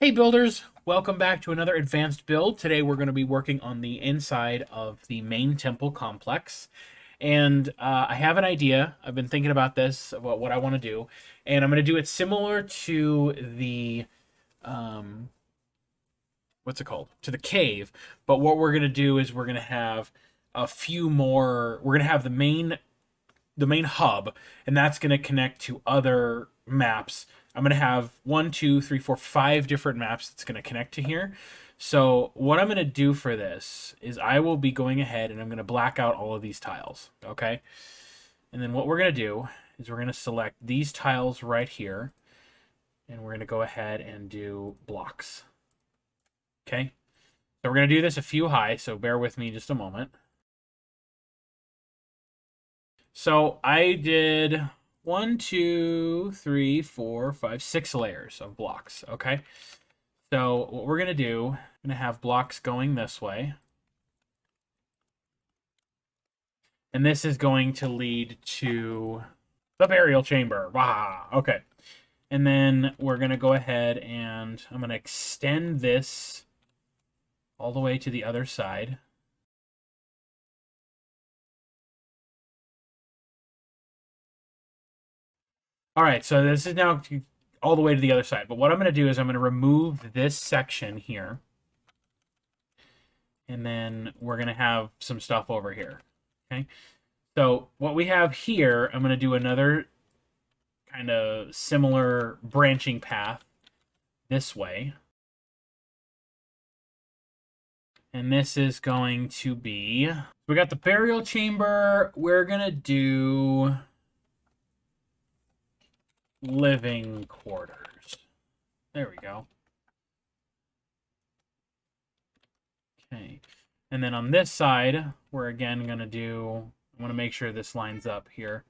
Hey builders, welcome back to another advanced build. Today we're going to be working on the inside of the main temple complex. And I have an idea. I've been thinking about this, about what I want to do. And I'm going to do it similar to the, what's it called? To the cave. But what we're going to do is we're going to have a few more, we're going to have the main hub, and that's going to connect to other maps. I'm going to have 1, 2, 3, 4, 5 different maps that's going to connect to here. So what I'm going to do for this is I will be going ahead and I'm going to black out all of these tiles, okay? And then what we're going to do is we're going to select these tiles right here, and we're going to go ahead and do blocks, okay? So we're going to do this a few high, so bear with me just a moment. So I did 1, 2, 3, 4, 5, 6 layers of blocks, okay? So what we're going to do, I'm going to have blocks going this way. And this is going to lead to the burial chamber. Wow, okay. And then we're going to go ahead and I'm going to extend this all the way to the other side. All right, so this is now all the way to the other side. But what I'm going to do is I'm going to remove this section here. And then we're going to have some stuff over here. Okay. So what we have here, I'm going to do another kind of similar branching path this way. And this is going to be, we got the burial chamber. We're going to do living quarters. There we go. Okay. And then on this side, we're again going to do, I want to make sure this lines up here.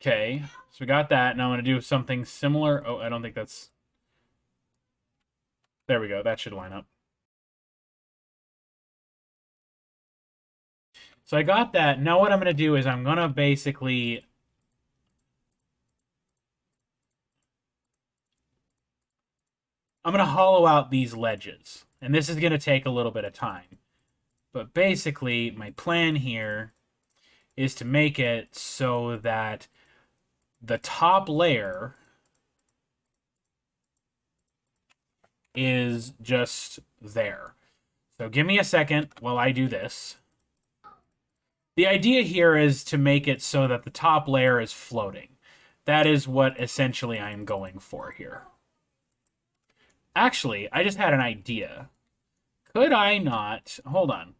Okay, so we got that. Now I'm going to do something similar. Oh, I don't think that's... There we go. That should line up. So I got that. Now what I'm going to do is I'm going to basically... I'm going to hollow out these ledges. And this is going to take a little bit of time. But basically, my plan here is to make it so that the top layer is just there. So give me a second while I do this. The idea here is to make it so that the top layer is floating. That is what essentially I'm going for here. Actually, I just had an idea. Could I not... Hold on.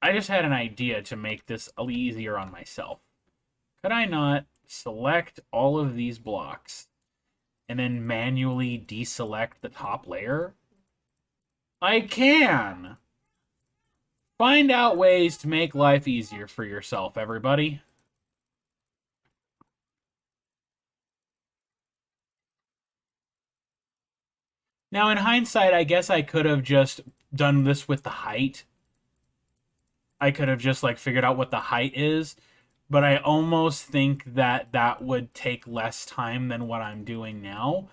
I just had an idea to make this a little easier on myself. Could I not select all of these blocks and then manually deselect the top layer? I can! Find out ways to make life easier for yourself, everybody. Now, in hindsight, I guess I could have just done this with the height. I could have just, like, figured out what the height is. But I almost think that that would take less time than what I'm doing now.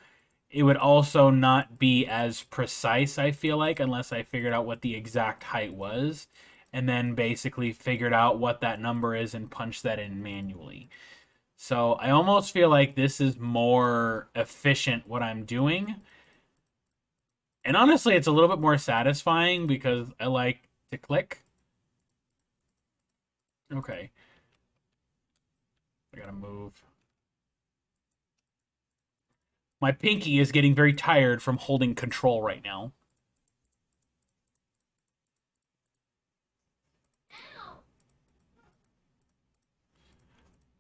It would also not be as precise, I feel like, unless I figured out what the exact height was. And then basically figured out what that number is and punched that in manually. So I almost feel like this is more efficient what I'm doing. And honestly, it's a little bit more satisfying because I like to click. Okay. I gotta move. My pinky is getting very tired from holding control right now.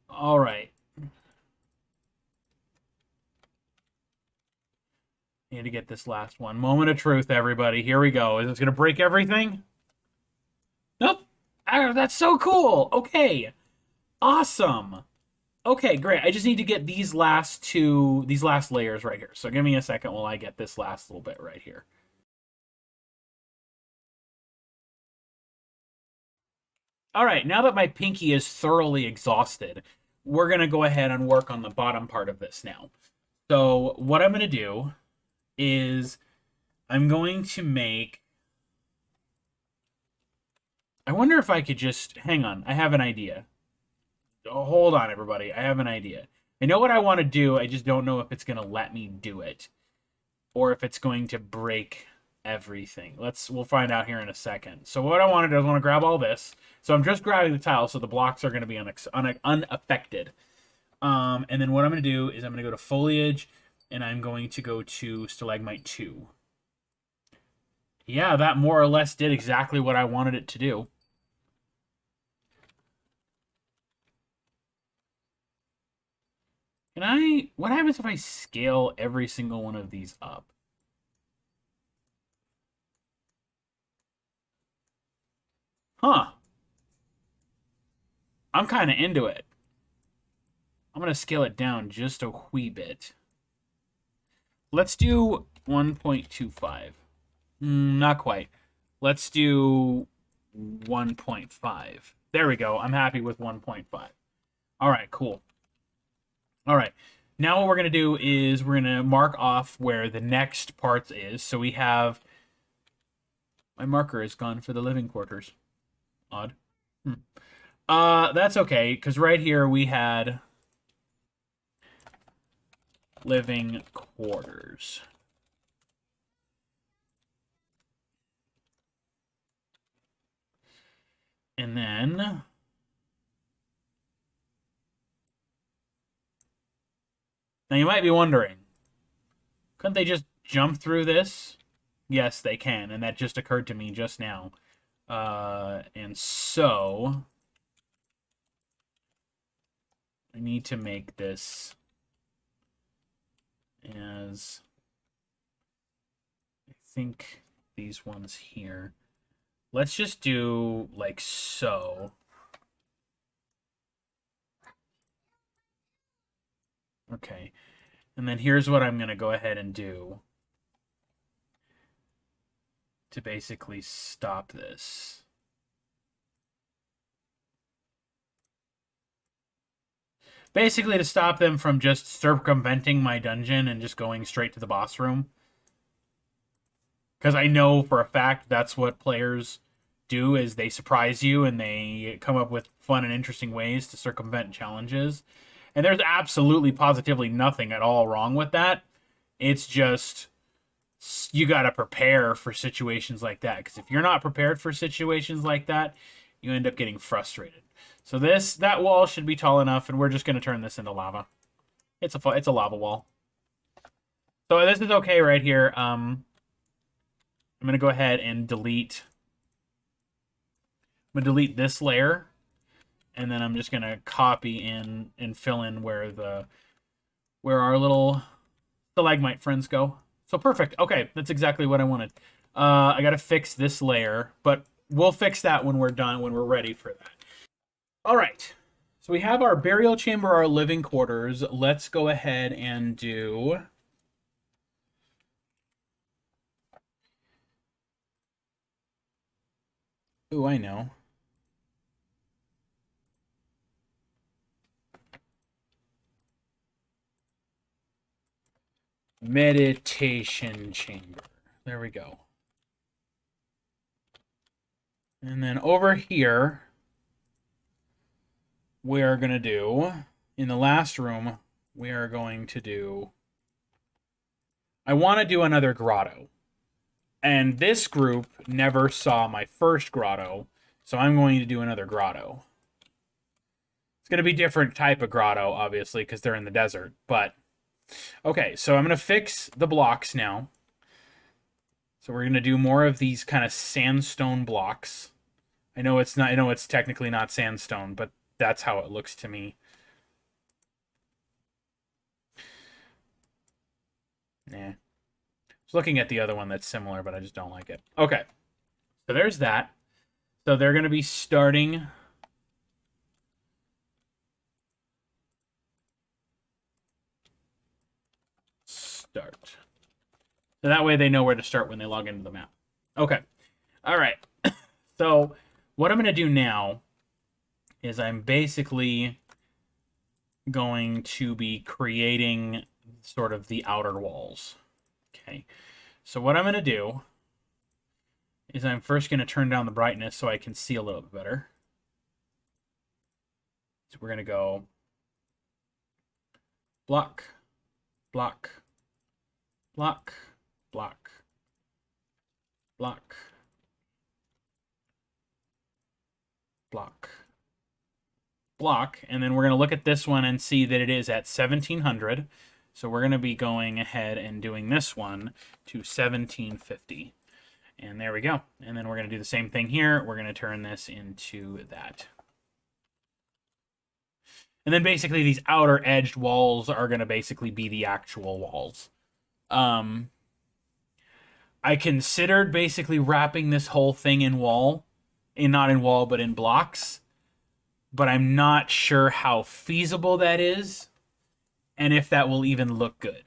All right. Need to get this last one. Moment of truth, everybody. Here we go. Is this going to break everything? Nope. That's so cool. Okay. Awesome. Okay, great. I just need to get these last layers right here. So give me a second while I get this last little bit right here. All right, now that my pinky is thoroughly exhausted, we're going to go ahead and work on the bottom part of this now. So what I'm going to do is I'm going to make... I wonder if I could just... Hang on, I have an idea. Oh, hold on, everybody. I have an idea. I know what I want to do, I just don't know if it's going to let me do it. Or if it's going to break everything. We'll find out here in a second. So what I want to do is I want to grab all this. So I'm just grabbing the tile, so the blocks are going to be unaffected. And then what I'm going to do is I'm going to go to Foliage, and I'm going to go to Stalagmite 2. Yeah, that more or less did exactly what I wanted it to do. What happens if I scale every single one of these up? Huh. I'm kind of into it. I'm going to scale it down just a wee bit. Let's do 1.25. Not quite. Let's do 1.5. There we go. I'm happy with 1.5. All right, cool. All right. Now what we're going to do is we're going to mark off where the next part is. So we have... My marker is gone for the living quarters. Odd. That's okay, because right here we had living quarters. And then... Now you might be wondering, couldn't they just jump through this? Yes, they can, and that just occurred to me just now. And so... I need to make this as... I think these ones here. Let's just do like so. Okay. And then here's what I'm going to go ahead and do to basically stop this. Basically to stop them from just circumventing my dungeon and just going straight to the boss room. Because I know for a fact that's what players do, is they surprise you and they come up with fun and interesting ways to circumvent challenges. And there's absolutely, positively nothing at all wrong with that. It's just, you got to prepare for situations like that. Because if you're not prepared for situations like that, you end up getting frustrated. So that wall should be tall enough, and we're just going to turn this into lava. It's a lava wall. So this is okay right here. I'm going to go ahead and delete... I'm going to delete this layer. And then I'm just going to copy in and fill in where our little stalagmite friends go. So perfect. Okay, that's exactly what I wanted. I got to fix this layer, but we'll fix that when we're done, when we're ready for that. All right. So we have our burial chamber, our living quarters. Let's go ahead and do... Ooh, I know. Meditation chamber. There we go. And then over here, we are going to do, in the last room, we are going to do... I want to do another grotto. And this group never saw my first grotto, so I'm going to do another grotto. It's going to be a different type of grotto, obviously, because they're in the desert, but... Okay, so I'm going to fix the blocks now. So we're going to do more of these kind of sandstone blocks. I know it's technically not sandstone, but that's how it looks to me. Nah. Just looking at the other one that's similar, but I just don't like it. Okay. So there's that. So they're going to be starting... Start. So that way they know where to start when they log into the map. Okay. All right. So what I'm going to do now is I'm basically going to be creating sort of the outer walls. Okay, so what I'm going to do is I'm first going to turn down the brightness so I can see a little bit better. So we're going to go block, block, block, block, block, block, block, and then we're going to look at this one and see that it is at 1700. So we're going to be going ahead and doing this one to 1750. And there we go. And then we're going to do the same thing here. We're going to turn this into that. And then basically these outer edged walls are going to basically be the actual walls. I considered basically wrapping this whole thing in wall. Not in wall, but in blocks. But I'm not sure how feasible that is. And if that will even look good.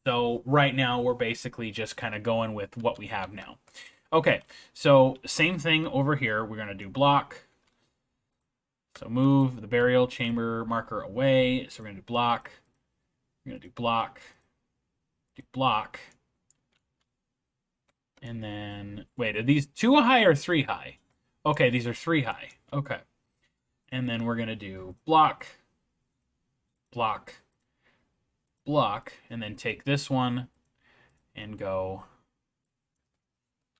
So right now we're basically just kind of going with what we have now. Okay, so same thing over here. We're going to do block. So move the burial chamber marker away. So we're going to do block. We're going to do block. Do block. And then, wait, are these 2 high or 3 high? Okay, these are 3 high. Okay. And then we're going to do block, block, block, and then take this one and go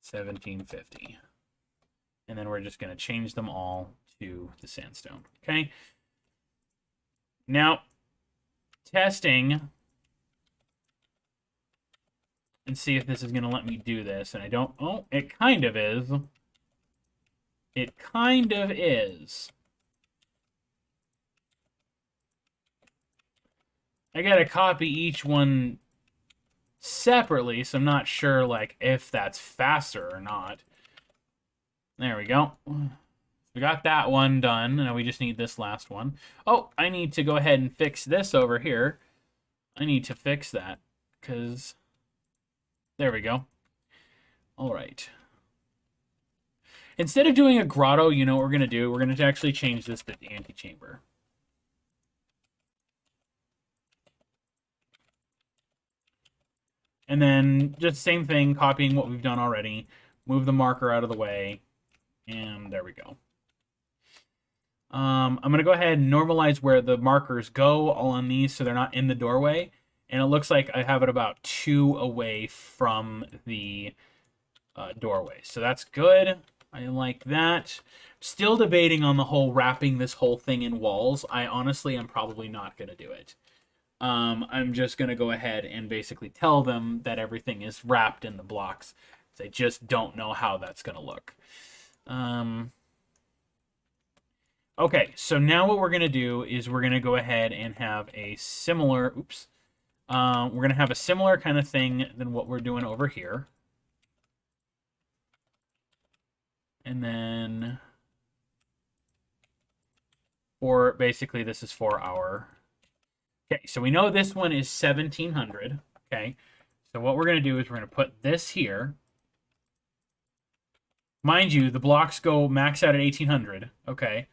1750. And then we're just going to change them all to the sandstone. Okay. Now, testing and see if this is going to let me do this. And I don't, oh, it kind of is. It kind of is. I got to copy each one separately, so I'm not sure like if that's faster or not. There we go. We got that one done. Now we just need this last one. Oh, I need to go ahead and fix this over here. I need to fix that because there we go. All right. Instead of doing a grotto, you know what we're going to do? We're going to actually change this to the antechamber. And then just same thing, copying what we've done already. Move the marker out of the way. And there we go. I'm going to go ahead and normalize where the markers go all on these so they're not in the doorway. And it looks like I have it about 2 away from the doorway. So that's good. I like that. Still debating on the whole wrapping this whole thing in walls. I honestly am probably not going to do it. I'm just going to go ahead and basically tell them that everything is wrapped in the blocks. I just don't know how that's going to look. Okay, so now what we're going to do is we're going to go ahead and have a similar, we're going to have a similar kind of thing than what we're doing over here. And then, for basically this is for our, okay, so we know this one is 1700, okay? So what we're going to do is we're going to put this here. Mind you, the blocks go max out at 1800, okay?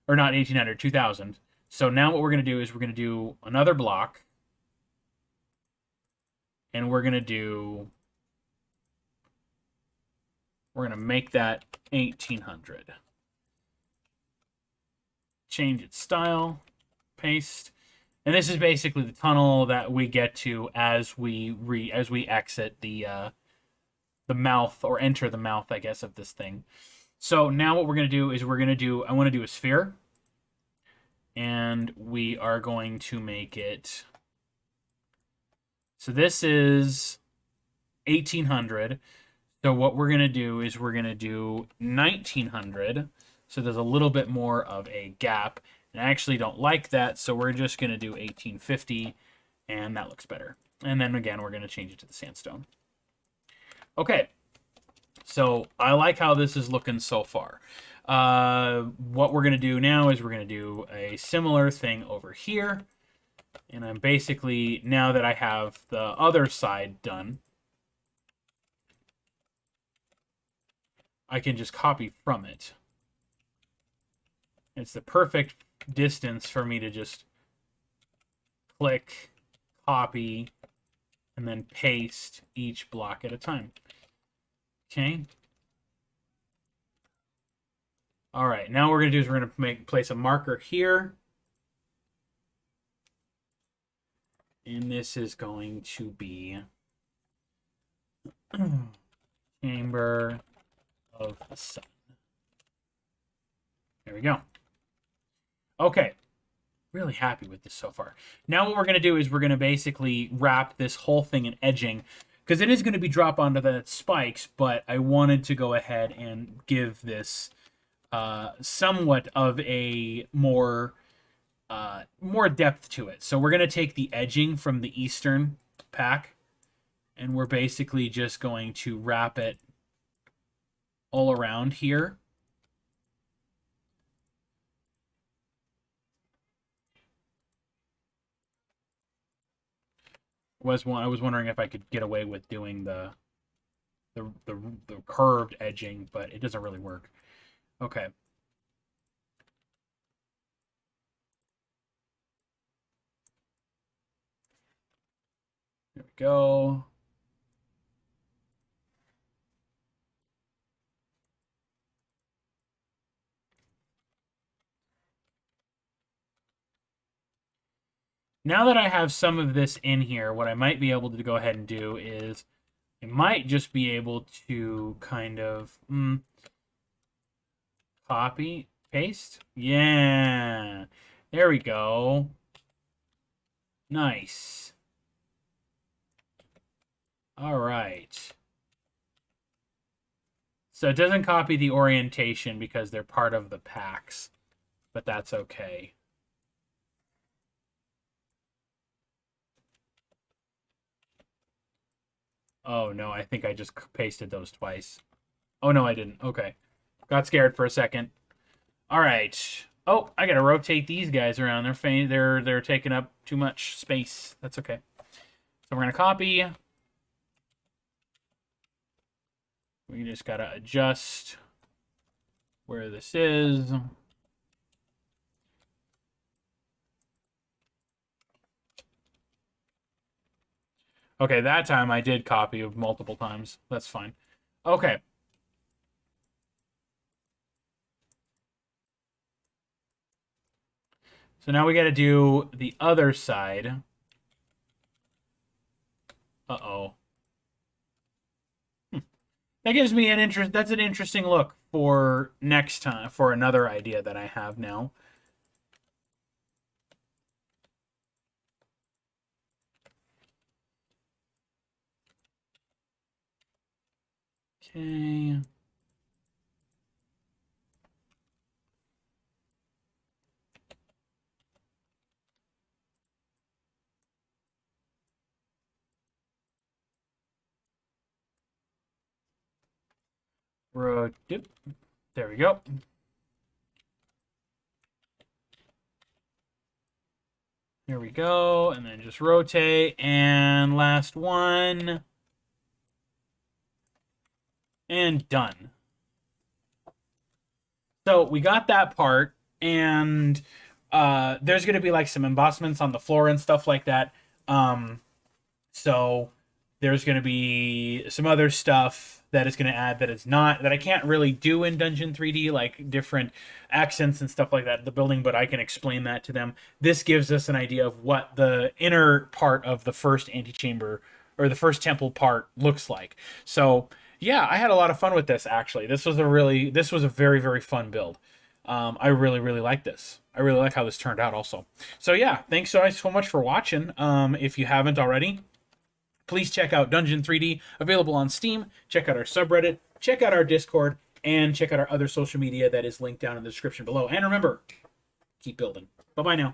Or not 1800, 2000. So now what we're going to do is we're going to do another block. And we're going to make that 1800. Change its style, paste. And this is basically the tunnel that we get to as we exit the mouth, or enter the mouth, I guess, of this thing. So now what we're going to do is I want to do a sphere. And we are going to make it, so this is 1800. So what we're going to do is we're going to do 1900. So there's a little bit more of a gap. And I actually don't like that, so we're just going to do 1850, and that looks better. And then again, we're going to change it to the sandstone. Okay, so I like how this is looking so far. What we're going to do now is we're going to do a similar thing over here. And I'm basically, now that I have the other side done, I can just copy from it. It's the perfect distance for me to just click, copy, and then paste each block at a time. Okay. All right, now what we're going to do is we're going to place a marker here. And this is going to be Chamber of the Sun. There we go. Okay. Really happy with this so far. Now what we're going to do is we're going to basically wrap this whole thing in edging, because it is going to be drop onto the spikes, but I wanted to go ahead and give this somewhat of a more depth to it. So we're going to take the edging from the Eastern pack, and we're basically just going to wrap it all around here. I was wondering if I could get away with doing the curved edging, but it doesn't really work. Okay. There we go. Now that I have some of this in here, what I might be able to go ahead and do is I might just be able to kind of copy, paste. Yeah. There we go. Nice. All right. So it doesn't copy the orientation because they're part of the packs, but that's okay. Oh, no, I think I just pasted those twice. Oh, no, I didn't. Okay. Got scared for a second. All right. Oh, I got to rotate these guys around. They're taking up too much space. That's okay. So we're going to copy. We just got to adjust where this is. Okay, that time I did copy multiple times. That's fine. Okay. So now we got to do the other side. Uh-oh. That gives me an interest. That's an interesting look for next time, for another idea that I have now. Okay. Rotate. There we go. There we go. And then just rotate. And last one. And done. So we got that part. And there's going to be like some embossments on the floor and stuff like that. So there's going to be some other stuff that is going to add that is not, that I can't really do in Dungeon 3D, like different accents and stuff like that in the building, but I can explain that to them. This gives us an idea of what the inner part of the first antechamber, or the first temple part, looks like. So yeah, I had a lot of fun with this, actually. This was a very, very fun build. I really, really like this. I really like how this turned out also. So yeah, thanks so much for watching. If you haven't already, please check out Dungeon 3D, available on Steam. Check out our subreddit, check out our Discord, and check out our other social media that is linked down in the description below. And remember, keep building. Bye-bye now.